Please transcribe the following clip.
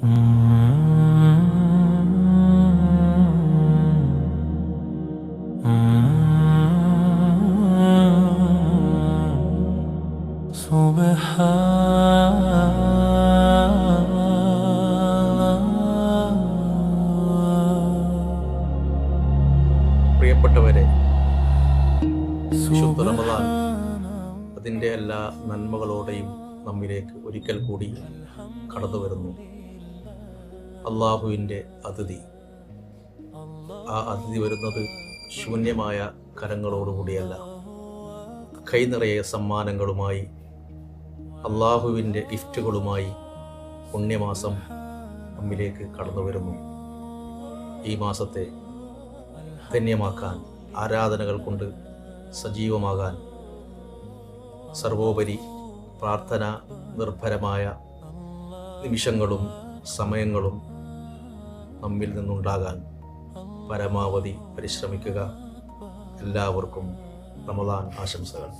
പ്രിയപ്പെട്ടവരെ, വിശുദ്ധ റമദാൻ അതിൻ്റെ എല്ലാ നന്മകളോടെയും നമ്മിലേക്ക് ഒരിക്കൽ കൂടി കടന്നു വരുന്നു. അള്ളാഹുവിൻ്റെ അതിഥി. ആ അതിഥി വരുന്നത് ശൂന്യമായ കരങ്ങളോടുകൂടിയല്ല, കൈനിറയെ സമ്മാനങ്ങളുമായി, അള്ളാഹുവിൻ്റെ ഗിഫ്റ്റുകളുമായി പുണ്യമാസം നമ്മിലേക്ക് കടന്നു വരുന്നു. ഈ മാസത്തെ ധന്യമാക്കാൻ, ആരാധനകൾ കൊണ്ട് സജീവമാകാൻ, സർവോപരി പ്രാർത്ഥന നിർഭരമായ നിമിഷങ്ങളും സമയങ്ങളും നമ്മിൽ നിന്നുണ്ടാകാൻ പരമാവധി പരിശ്രമിക്കുക. എല്ലാവർക്കും റമദാൻ ആശംസകൾ.